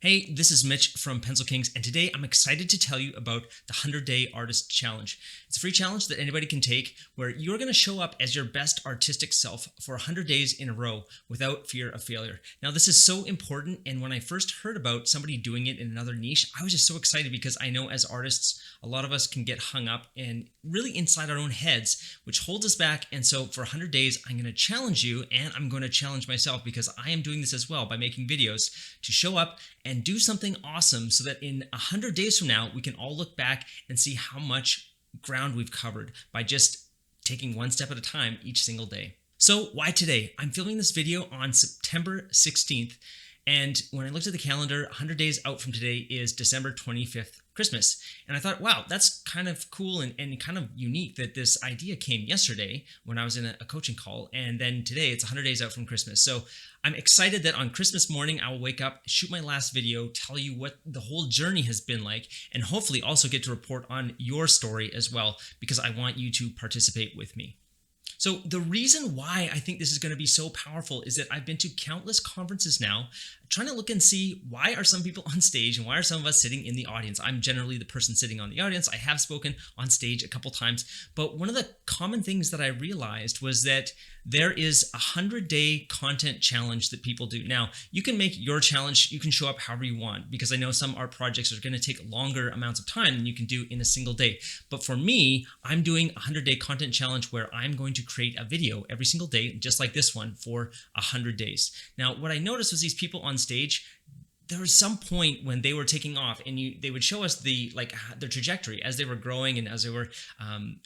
Hey, this is Mitch from Pencil Kings, and today I'm excited to tell you about the 100-Day Artist Challenge. It's a free challenge that anybody can take where you're going to show up as your best artistic self for 100 days in a row without fear of failure. Now, this is so important, and when I first heard about somebody doing it in another niche, I was just so excited because I know as artists, a lot of us can get hung up and really inside our own heads, which holds us back. And so for 100 days, I'm going to challenge you, and I'm going to challenge myself because I am doing this as well by making videos to show up and do something awesome so that in 100 days from now, we can all look back and see how much ground we've covered by just taking one step at a time each single day. So why today? I'm filming this video on September 16th. And when I looked at the calendar, 100 days out from today is December 25th, Christmas. And I thought, wow, that's kind of cool and kind of unique that this idea came yesterday when I was in a coaching call. And then today it's 100 days out from Christmas. So I'm excited that on Christmas morning, I will wake up, shoot my last video, tell you what the whole journey has been like, and hopefully also get to report on your story as well, because I want you to participate with me. So the reason why I think this is going to be so powerful is that I've been to countless conferences now, trying to look and see why are some people on stage and why are some of us sitting in the audience. I'm generally the person sitting on the audience. I have spoken on stage a couple times, but one of the common things that I realized was that there is a 100-day content challenge that people do. Now, you can make your challenge, you can show up however you want, because I know some art projects are going to take longer amounts of time than you can do in a single day. But for me, I'm doing a 100-day content challenge where I'm going to create a video every single day, just like this one, for 100 days. Now, what I noticed was these people on stage, there was some point when they were taking off and they would show us their trajectory as they were growing and as they were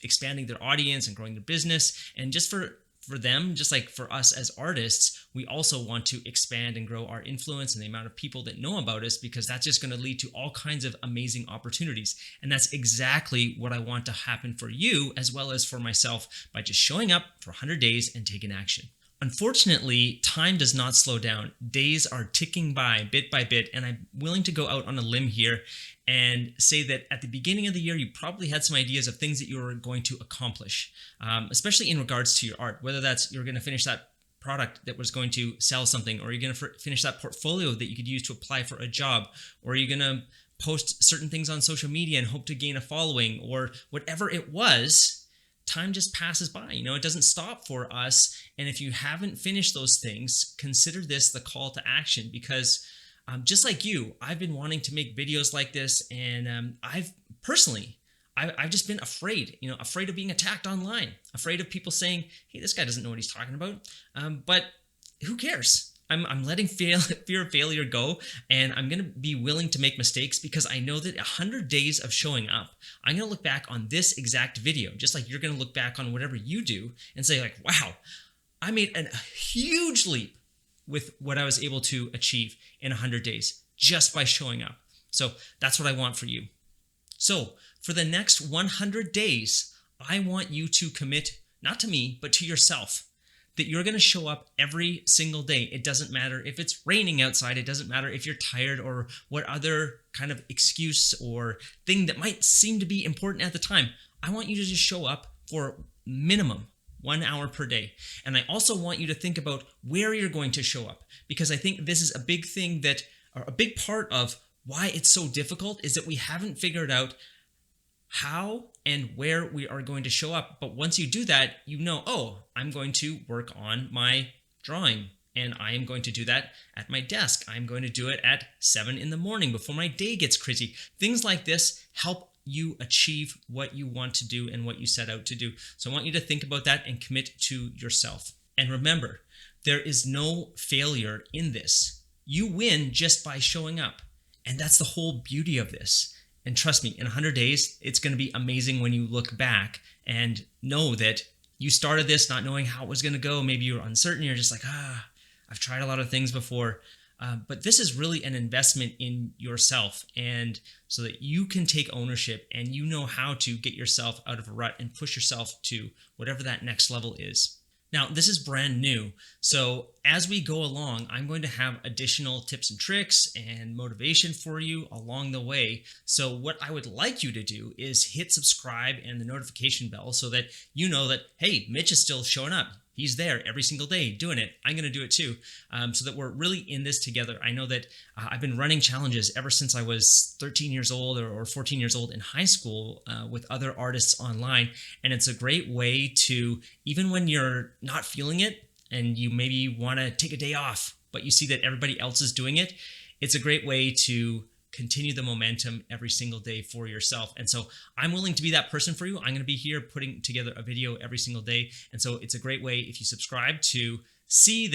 expanding their audience and growing their business. And just for them, just like for us as artists, we also want to expand and grow our influence and the amount of people that know about us, because that's just going to lead to all kinds of amazing opportunities. And that's exactly what I want to happen for you as well as for myself by just showing up for 100 days and taking action. Unfortunately, time does not slow down. Days are ticking by bit, and I'm willing to go out on a limb here and say that at the beginning of the year, you probably had some ideas of things that you were going to accomplish, especially in regards to your art, whether that's you're going to finish that product that was going to sell something, or you're going to finish that portfolio that you could use to apply for a job, or you're going to post certain things on social media and hope to gain a following, or whatever it was. Time just passes by, it doesn't stop for us. And if you haven't finished those things, consider this the call to action, because just like you, I've been wanting to make videos like this. And I've just been afraid, afraid of being attacked online, afraid of people saying, hey, this guy doesn't know what he's talking about. But who cares? I'm letting fear of failure go, and I'm going to be willing to make mistakes because I know that 100 days of showing up, I'm going to look back on this exact video, just like you're going to look back on whatever you do and say like, wow, I made a huge leap with what I was able to achieve in 100 days just by showing up. So that's what I want for you. So for the next 100 days, I want you to commit, not to me, but to yourself, that you're going to show up every single day. It doesn't matter if it's raining outside. It doesn't matter if you're tired or what other kind of excuse or thing that might seem to be important at the time. I want you to just show up for minimum 1 hour per day. And I also want you to think about where you're going to show up, because I think this is a big thing or a big part of why it's so difficult is that we haven't figured how and where we are going to show up. But once you do that, I'm going to work on my drawing, and I am going to do that at my desk. I'm going to do it at 7 in the morning before my day gets crazy. Things like this help you achieve what you want to do and what you set out to do. So I want you to think about that and commit to yourself. And remember, there is no failure in this. You win just by showing up. And that's the whole beauty of this. And trust me, in 100 days, it's going to be amazing when you look back and know that you started this not knowing how it was going to go. Maybe you're uncertain. You're just like, I've tried a lot of things before. But this is really an investment in yourself, and so that you can take ownership and you know how to get yourself out of a rut and push yourself to whatever that next level is. Now, this is brand new, so as we go along, I'm going to have additional tips and tricks and motivation for you along the way. So what I would like you to do is hit subscribe and the notification bell so that you know that, hey, Mitch is still showing up. he's there every single day doing it. I'm going to do it too, so that we're really in this together. I know that I've been running challenges ever since I was 13 years old or 14 years old in high school with other artists online. And it's a great way to, even when you're not feeling it and you maybe want to take a day off, but you see that everybody else is doing it, it's a great way to continue the momentum every single day for yourself. And so I'm willing to be that person for you. I'm going to be here putting together a video every single day. And so it's a great way, if you subscribe, to see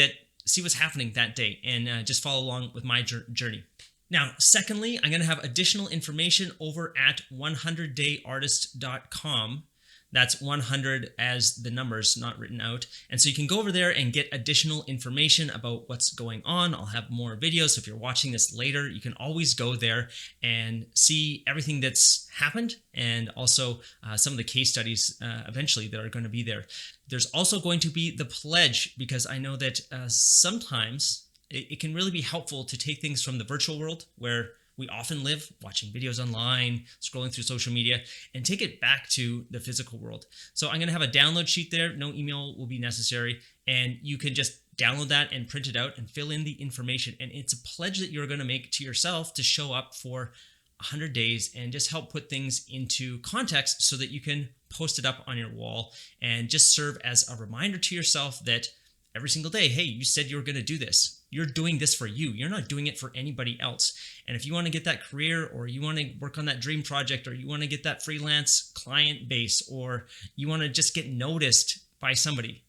what's happening that day and just follow along with my journey. Now, secondly, I'm going to have additional information over at 100dayartist.com. That's 100 as the numbers, not written out. And so you can go over there and get additional information about what's going on. I'll have more videos. So if you're watching this later, you can always go there and see everything that's happened, and also some of the case studies eventually that are going to be there. There's also going to be the pledge, because I know that sometimes it can really be helpful to take things from the virtual world, where we often live, watching videos online, scrolling through social media, and take it back to the physical world. So I'm going to have a download sheet there. No email will be necessary. And you can just download that and print it out and fill in the information. And it's a pledge that you're going to make to yourself to show up for 100 days and just help put things into context so that you can post it up on your wall and just serve as a reminder to yourself that every single day, hey, you said you were going to do this. You're doing this for you. You're not doing it for anybody else. And if you want to get that career, or you want to work on that dream project, or you want to get that freelance client base, or you want to just get noticed by somebody,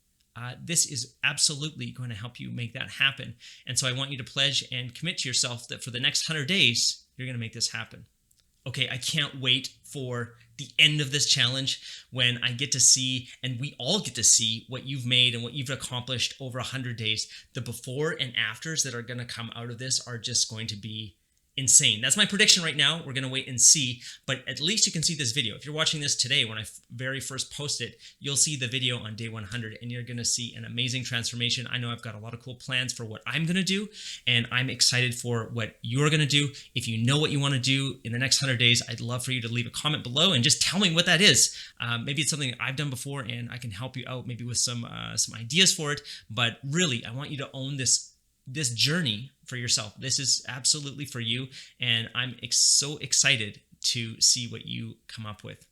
this is absolutely going to help you make that happen. And so I want you to pledge and commit to yourself that for the next 100 days, you're going to make this happen. Okay, I can't wait for the end of this challenge, when I get to see, and we all get to see, what you've made and what you've accomplished over 100 days. The before and afters that are going to come out of this are just going to be insane. That's my prediction right now. We're going to wait and see, but at least you can see this video. If you're watching this today, when I very first post it, you'll see the video on day 100, and you're going to see an amazing transformation. I know I've got a lot of cool plans for what I'm going to do, and I'm excited for what you're going to do. If you know what you want to do in the next 100 days, I'd love for you to leave a comment below and just tell me what that is. Maybe it's something I've done before and I can help you out maybe with some ideas for it, but really, I want you to own this journey for yourself. This is absolutely for you, and I'm so excited to see what you come up with.